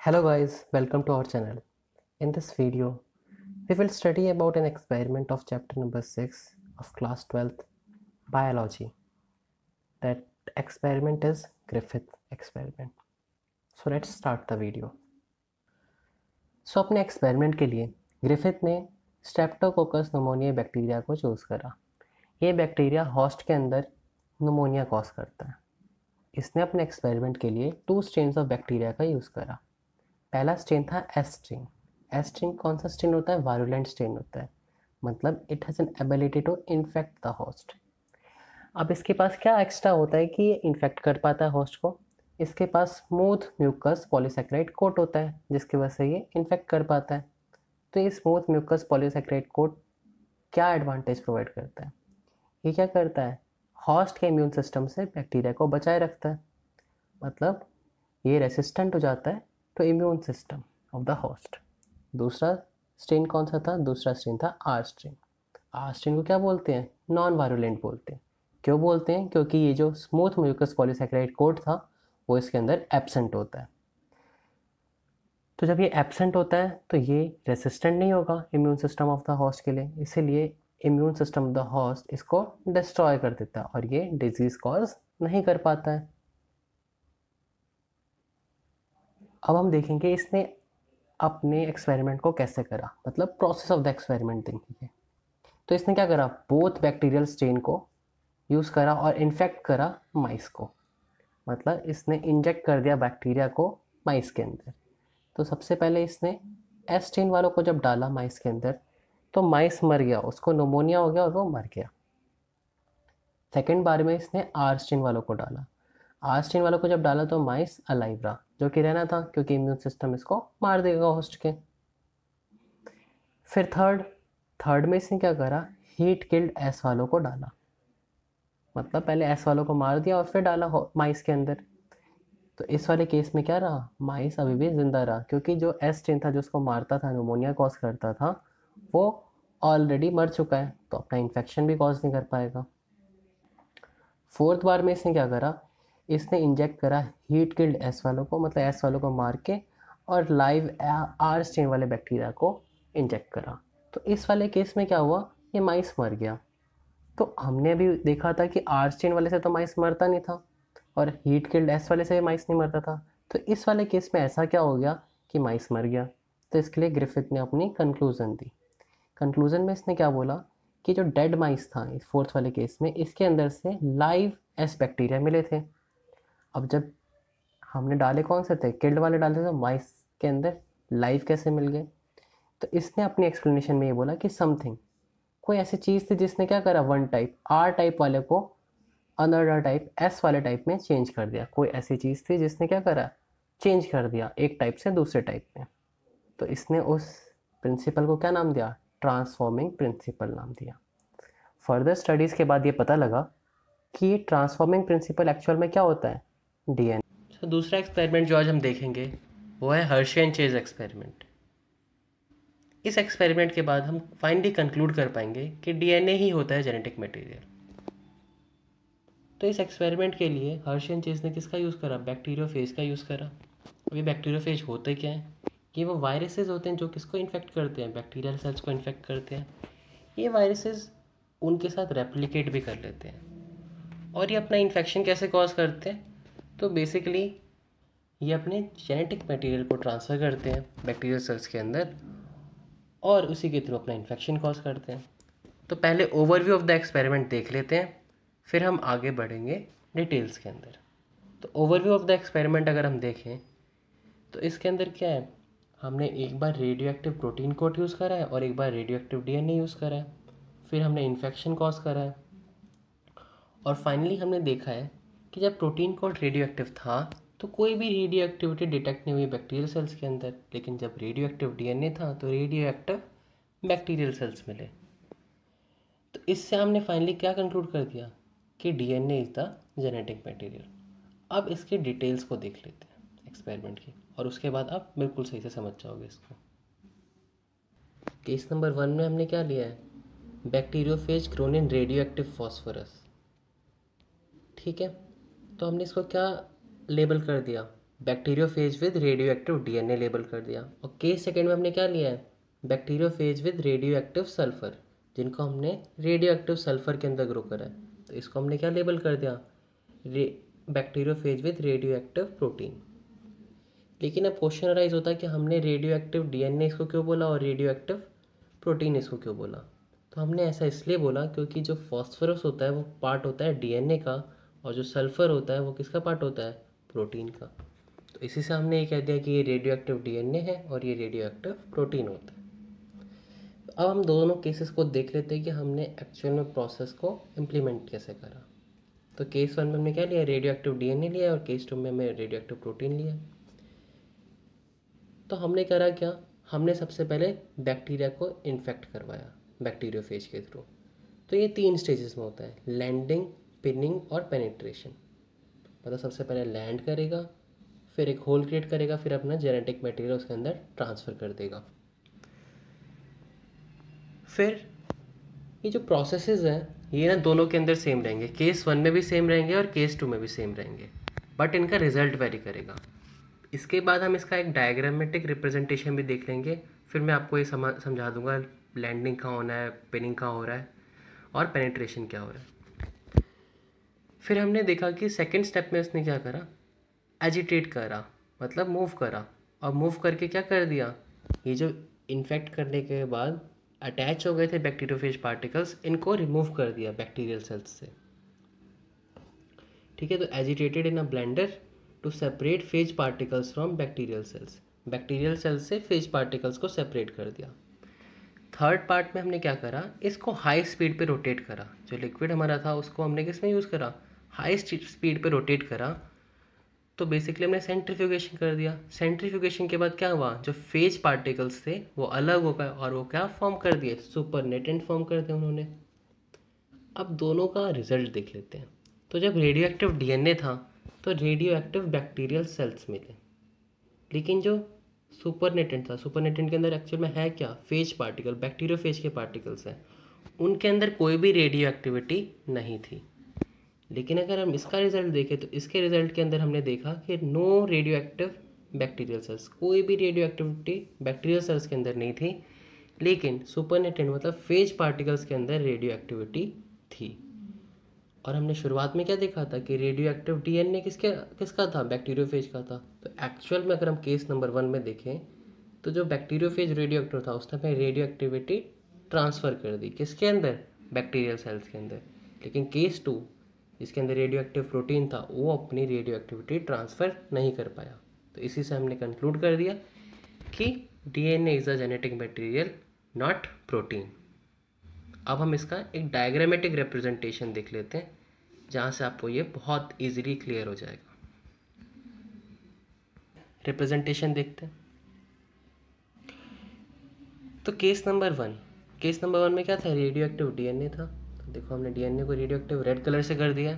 Hello guys, welcome to our channel. In this video, we will study about an experiment of chapter number 6 of class 12th biology. That experiment is Griffith experiment. So let's start the video. अपने experiment के लिए Griffith ने Streptococcus pneumonia bacteria को choose करा। ये bacteria host के अंदर pneumonia cause करता है। इसने अपने एक्सपेरिमेंट के लिए 2 स्ट्रेन्स ऑफ बैक्टीरिया का यूज़ करा। पहला स्ट्रेन था एस स्ट्रेन। एस स्ट्रेन कौन सा स्ट्रेन होता है? वायरुलेंट स्ट्रेन होता है, मतलब it has an ability to infect the host. अब इसके पास क्या एक्स्ट्रा होता है कि ये इन्फेक्ट कर पाता है होस्ट को? इसके पास स्मूथ म्यूकस पॉलीसैकेराइड कोट होता है जिसकी वजह से ये इन्फेक्ट कर पाता है। तो ये स्मूथ म्यूकस पॉलीसैकेराइड कोट क्या एडवांटेज प्रोवाइड करता है? ये क्या करता है? होस्ट के इम्यून सिस्टम से बैक्टीरिया को बचाए रखता है, मतलब ये रेसिस्टेंट हो जाता है to immune system of the host. दूसरा स्ट्रेन कौन सा था? दूसरा स्ट्रेन था आर स्ट्रेन। आर स्ट्रेन को क्या बोलते हैं? नॉन वायरुलेंट बोलते हैं। क्यों बोलते हैं? क्योंकि ये जो स्मूथ म्यूकस पॉलीसैकेराइड कोट था वो इसके अंदर एब्सेंट होता है। तो जब ये एब्सेंट होता है तो ये रेसिस्टेंट नहीं होगा immune system of the host के लिए, इसीलिए immune system of the host इसको डिस्ट्रॉय कर देता है और ये डिजीज कॉज नहीं कर पाता है। अब हम देखेंगे इसने अपने एक्सपेरिमेंट को कैसे करा, मतलब प्रोसेस ऑफ द एक्सपेरिमेंट देखेंगे। तो इसने क्या करा? बोथ बैक्टीरियल स्ट्रेन को यूज़ करा और इन्फेक्ट करा माइस को, मतलब इसने इंजेक्ट कर दिया बैक्टीरिया को माइस के अंदर। तो सबसे पहले इसने एस स्ट्रेन वालों को जब डाला माइस के अंदर तो माइस मर गया, उसको निमोनिया हो गया और वो मर गया। सेकेंड बार में इसने आर स्ट्रेन वालों को डाला। आर स्ट्रेन वालों को जब डाला तो माइस अलाइव रहा, जो कि रहना था क्योंकि इम्यून सिस्टम इसको मार देगा होस्ट के। फिर थर्ड में इसने क्या करा? हीट किल्ड एस वालों को डाला, मतलब पहले एस वालों को मार दिया और फिर डाला माइस के अंदर। तो इस वाले केस में क्या रहा? माइस अभी भी जिंदा रहा, क्योंकि जो एस स्ट्रेन था जो उसको मारता था, निमोनिया कॉज करता था, वो ऑलरेडी मर चुका है, तो अपना इन्फेक्शन भी कॉज नहीं कर पाएगा। फोर्थ बार में इसने क्या करा? इसने इंजेक्ट करा हीट किल्ड एस वालों को, मतलब एस वालों को मार के, और लाइव आर स्ट्रेन वाले बैक्टीरिया को इंजेक्ट करा। तो इस वाले केस में क्या हुआ? ये माइस मर गया। तो हमने अभी देखा था कि आर स्ट्रेन वाले से तो माइस मरता नहीं था और हीट किल्ड एस वाले से माइस नहीं मरता था। तो इस वाले केस में ऐसा क्या हो गया कि माइस मर गया? तो इसके लिए ग्रिफिथ ने अपनी कंक्लूज़न दी। कंक्लूज़न में इसने क्या बोला कि जो डेड माइस था इस फोर्थ वाले केस में, इसके अंदर से लाइव एस बैक्टीरिया मिले थे। अब जब हमने डाले कौन से थे? किल्ड वाले डाले थे, तो माइस के अंदर लाइव कैसे मिल गए? तो इसने अपनी एक्सप्लेनेशन में ये बोला कि समथिंग, कोई ऐसी चीज़ थी जिसने क्या करा? वन टाइप आर टाइप वाले को अनदर टाइप एस वाले टाइप में चेंज कर दिया। कोई ऐसी चीज़ थी जिसने क्या करा? चेंज कर दिया एक टाइप से दूसरे टाइप में। तो इसने उस प्रिंसिपल को क्या नाम दिया? ट्रांसफॉर्मिंग प्रिंसिपल नाम दिया। फर्दर स्टडीज़ के बाद ये पता लगा कि ये ट्रांसफॉर्मिंग प्रिंसिपल एक्चुअल में क्या होता है? डीएनए। तो दूसरा एक्सपेरिमेंट जो आज हम देखेंगे वो है हर्शी एंड चेज एक्सपेरिमेंट। इस एक्सपेरिमेंट के बाद हम फाइनली कंक्लूड कर पाएंगे कि डीएनए ही होता है जेनेटिक मटेरियल। तो इस एक्सपेरिमेंट के लिए हर्शी एंड चेज ने किसका यूज़ करा? बैक्टीरियोफेज का यूज़ करा। अब ये बैक्टीरियोफेज होते क्या है? ये वो वायरसेस होते हैं जो किसको इन्फेक्ट करते हैं? बैक्टीरियल सेल्स को इन्फेक्ट करते हैं। ये वायरसेस उनके साथ रेप्लिकेट भी कर लेते हैं। और ये अपना इन्फेक्शन कैसे कॉज करते हैं? तो बेसिकली ये अपने जेनेटिक मटेरियल को ट्रांसफ़र करते हैं बैक्टीरियल सेल्स के अंदर और उसी के थ्रू अपना इन्फेक्शन कॉज करते हैं। तो पहले ओवरव्यू ऑफ द एक्सपेरिमेंट देख लेते हैं, फिर हम आगे बढ़ेंगे डिटेल्स के अंदर। तो ओवरव्यू ऑफ द एक्सपेरिमेंट अगर हम देखें तो इसके अंदर क्या है? हमने एक बार radioactive protein coat use करा है और एक बार रेडियो एक्टिव डीएनए यूज़ करा है। फिर हमने इन्फेक्शन कॉज करा है और फाइनली हमने देखा है कि जब प्रोटीन कोट रेडियो एक्टिव था तो कोई भी रेडियो एक्टिविटी डिटेक्ट नहीं हुई बैक्टीरियल सेल्स के अंदर, लेकिन जब रेडियो एक्टिव डीएनए था तो रेडियो एक्टिव बैक्टीरियल सेल्स मिले। तो इससे हमने फाइनली क्या कंक्लूड कर दिया कि DNA is the genetic material. अब इसके डिटेल्स को देख लेते हैं एक्सपेरिमेंट की, और उसके बाद आप बिल्कुल सही से समझ जाओगे इसको। केस नंबर 1 में हमने क्या लिया है? Bacteriophage grown in radio active phosphorus. ठीक है, तो हमने इसको क्या लेबल कर दिया? Bacteriophage with radio active DNA label कर दिया। और केस सेकेंड में हमने क्या लिया है, bacteriophage with radio active sulphur, जिनको हमने रेडियो एक्टिव सल्फर के अंदर ग्रो करा है, तो इसको हमने क्या लेबल कर दिया, bacteriophage with radio active protein. लेकिन अब क्वेश्चन अराइज होता है कि हमने रेडियो एक्टिव डीएनए इसको क्यों बोला और रेडियो एक्टिव प्रोटीन इसको क्यों बोला। तो हमने ऐसा इसलिए बोला क्योंकि जो फॉस्फोरस होता है वो पार्ट होता है डीएनए का, और जो सल्फर होता है वो किसका पार्ट होता है, प्रोटीन का। तो इसी से हमने ये कह दिया कि ये रेडियो एक्टिव डीएनए है और ये रेडियो एक्टिव प्रोटीन होता है। तो अब हम दोनों केसेस को देख लेते हैं कि हमने एक्चुअल में प्रोसेस को इम्प्लीमेंट कैसे करा। तो केस 1 में हमने क्या लिया, रेडियो एक्टिव डीएनए लिया, और केस 2 में हमने रेडियो एक्टिव प्रोटीन लिया। तो हमने करा क्या, हमने सबसे पहले बैक्टीरिया को इन्फेक्ट करवाया बैक्टीरियोफेज के थ्रू। तो ये 3 स्टेजेस में होता है, लैंडिंग, पिनिंग और पेनिट्रेशन। मतलब सबसे पहले लैंड करेगा, फिर एक होल क्रिएट करेगा, फिर अपना जेनेटिक मटेरियल उसके अंदर ट्रांसफ़र कर देगा। फिर ये जो प्रोसेसेस हैं ये ना दोनों के अंदर सेम रहेंगे, केस 1 में भी सेम रहेंगे और केस 2 में भी सेम रहेंगे, बट इनका रिजल्ट वेरी करेगा। इसके बाद हम इसका एक डायग्रामेटिक रिप्रेजेंटेशन भी देख लेंगे, फिर मैं आपको ये समझा दूंगा लैंडिंग कहाँ होना है, पिनिंग कहाँ हो रहा है और पेनिट्रेशन क्या हो रहा है। फिर हमने देखा कि सेकेंड स्टेप में उसने क्या करा, एजिटेट करा, मतलब मूव करा, और मूव करके क्या कर दिया, ये जो इन्फेक्ट करने के बाद अटैच हो गए थे बैक्टीरियोफेज पार्टिकल्स, इनको रिमूव कर दिया बैक्टीरियल सेल्स से। ठीक है, तो agitated in a blender to separate phage particles from bacterial cells, bacterial cells से फेज पार्टिकल्स को सेपरेट कर दिया। थर्ड पार्ट में हमने क्या करा, इसको हाई स्पीड पे रोटेट करा। जो लिक्विड हमारा था उसको हमने किस में यूज़ करा, हाई स्पीड पे रोटेट करा। तो बेसिकली हमने सेंट्रीफ्यूगेशन कर दिया। सेंट्रीफ्यूगेशन के बाद क्या हुआ, जो फेज पार्टिकल्स थे वो अलग हो गए और वो क्या फॉर्म कर दिए, सुपरनेटेंट फॉर्म कर दिए उन्होंने। अब दोनों का रिजल्ट देख लेते हैं। तो जब रेडियो एक्टिव डीएनए था तो रेडियो एक्टिव बैक्टीरियल सेल्स मिले, लेकिन जो सुपरनेटेंट था, सुपरनेटेंट के अंदर एक्चुअल में है क्या, फेज पार्टिकल, बैक्टीरियोफेज के पार्टिकल्स हैं, उनके अंदर कोई भी रेडियो एक्टिविटी नहीं थी। लेकिन अगर हम इसका रिजल्ट देखें तो इसके रिजल्ट के अंदर हमने देखा कि no radio active bacterial cells, कोई भी रेडियो एक्टिविटी बैक्टीरियल सेल्स के अंदर नहीं थी, लेकिन सुपरनेटेंट मतलब फेज पार्टिकल्स के अंदर रेडियो एक्टिविटी थी। और हमने शुरुआत में क्या देखा था कि रेडियो एक्टिव डीएनए किसका था, बैक्टीरियोफेज का था। तो एक्चुअल में अगर हम केस नंबर 1 में देखें तो जो बैक्टीरियोफेज रेडियो एक्टिव था उसने अपनी रेडियो एक्टिविटी ट्रांसफ़र कर दी किसके अंदर, बैक्टीरियल सेल्स के अंदर। लेकिन केस 2 जिसके अंदर रेडियो एक्टिव प्रोटीन था वो अपनी रेडियो एक्टिविटी ट्रांसफ़र नहीं कर पाया। तो इसी से हमने कंक्लूड कर दिया कि DNA is a genetic material not protein. अब हम इसका एक डायग्रामेटिक रिप्रेजेंटेशन देख लेते हैं जहाँ से आपको ये बहुत इजीली क्लियर हो जाएगा। रिप्रेजेंटेशन देखते हैं। तो केस नंबर 1 में क्या था, रेडियो एक्टिव डीएनए था। तो देखो हमने डीएनए को रेडियो एक्टिव रेड कलर से कर दिया।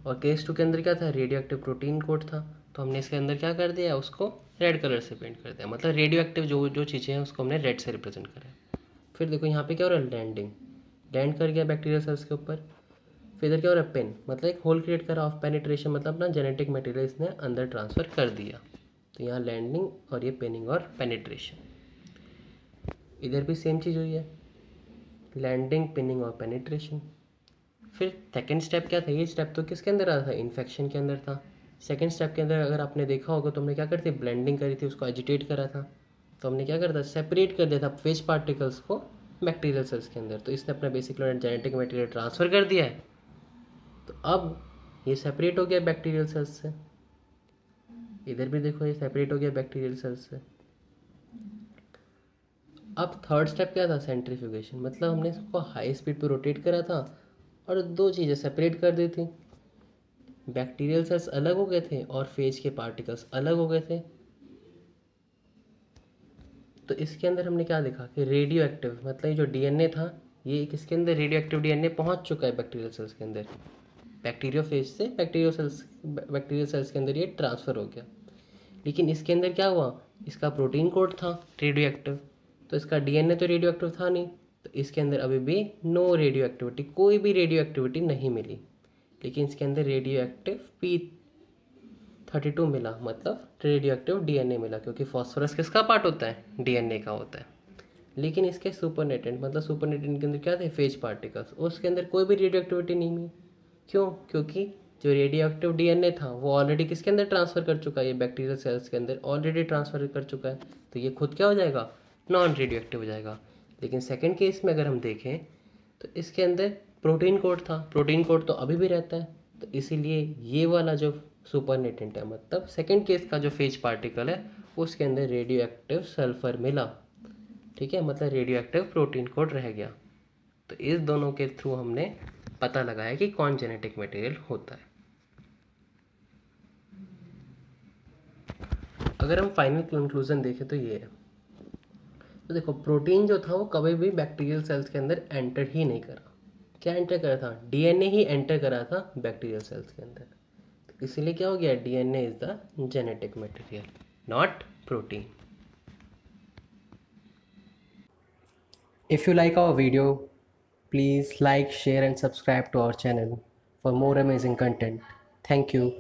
और केस 2 के अंदर क्या था, रेडियो एक्टिव प्रोटीन कोड था, तो हमने इसके अंदर क्या कर दिया, उसको रेड कलर से पेंट कर दिया। मतलब रेडियो एक्टिव जो जो चीज़ें हैं उसको हमने रेड से रिप्रेजेंट करा। फिर देखो यहाँ पे क्या हो रहा है, लैंड कर गया बैक्टीरियल सेल्स के ऊपर। फिर इधर क्या हो रहा है, पेन, मतलब एक होल क्रिएट करा, ऑफ पेनिट्रेशन मतलब अपना जेनेटिक मटेरियल इसने अंदर ट्रांसफ़र कर दिया। तो यहाँ लैंडिंग और ये पेनिंग और पेनिट्रेशन। इधर भी सेम चीज़ हुई है, लैंडिंग, पिनिंग और पेनिट्रेशन। फिर सेकेंड स्टेप क्या था, ये स्टेप तो किसके अंदर आता था, इन्फेक्शन के अंदर था। सेकेंड स्टेप के अंदर अगर आपने देखा होगा तो हमने क्या करती, ब्लेंडिंग करी थी, उसको एजिटेट करा था। तो हमने क्या करता, सेपरेट कर दिया था फेज पार्टिकल्स को बैक्टीरियल सेल्स के अंदर। तो इसने अपना बेसिक जेनेटिक मटेरियल ट्रांसफ़र कर दिया है। तो अब ये सेपरेट हो गया बैक्टीरियल सेल्स से। इधर भी देखो ये सेपरेट हो गया बैक्टीरियल सेल्स से। अब थर्ड स्टेप क्या था, सेंट्रीफ्यूगेशन, मतलब हमने इसको हाई स्पीड पे रोटेट करा था और दो चीज़ें सेपरेट कर दी थी। बैक्टीरियल सेल्स अलग हो गए थे और फेज के पार्टिकल्स अलग हो गए थे। तो इसके अंदर हमने क्या देखा कि रेडियो एक्टिव, मतलब ये जो डीएनए था ये किसके अंदर, रेडियो एक्टिव डीएनए पहुंच चुका है बैक्टीरियल सेल्स के अंदर। बैक्टीरियोफेज से बैक्टीरियल सेल्स के अंदर ये ट्रांसफ़र हो गया। लेकिन इसके अंदर क्या हुआ, इसका प्रोटीन कोड था रेडियो एक्टिव, तो इसका डीएनए तो रेडियो एक्टिव था नहीं, तो इसके अंदर अभी भी नो रेडियो एक्टिविटी, कोई भी रेडियो एक्टिविटी नहीं मिली। लेकिन इसके अंदर रेडियो एक्टिव पी 32 मिला, मतलब रेडियो एक्टिव डीएनए मिला, क्योंकि फॉस्फोरस किसका पार्ट होता है, डीएनए का होता है। लेकिन इसके सुपरनेटेंट, मतलब सुपरनेटेंट के अंदर क्या थे, फेज पार्टिकल्स, उसके अंदर कोई भी रेडियो एक्टिविटी नहीं मिली। क्यों? क्योंकि जो रेडियो एक्टिव डीएनए था वो ऑलरेडी किसके अंदर ट्रांसफ़र कर चुका है, ये बैक्टीरियल सेल्स के अंदर ऑलरेडी ट्रांसफ़र कर चुका है, तो ये खुद क्या हो जाएगा, नॉन रेडियो एक्टिव हो जाएगा। लेकिन सेकेंड केस में अगर हम देखें तो इसके अंदर प्रोटीन कोड था, प्रोटीन कोड तो अभी भी रहता है, तो इसीलिए ये वाला जो सुपरनेटेंट है, मतलब सेकेंड केस का जो फेज पार्टिकल है, उसके अंदर रेडियो एक्टिव सल्फर मिला। ठीक है, मतलब रेडियो एक्टिव प्रोटीन कोड रह गया। तो इस दोनों के थ्रू हमने पता लगाया कि कौन जेनेटिक मटेरियल होता है। अगर हम फाइनल कंक्लूजन देखें तो ये है, तो देखो प्रोटीन जो था वो कभी भी बैक्टीरियल सेल्स के अंदर एंटर ही नहीं करा। क्या एंटर करा था, डीएनए ही एंटर करा था बैक्टीरियल सेल्स के अंदर। तो इसीलिए क्या हो गया, DNA is the genetic material, not protein. If you like our video, please like, share and subscribe to our channel for more amazing content. Thank you.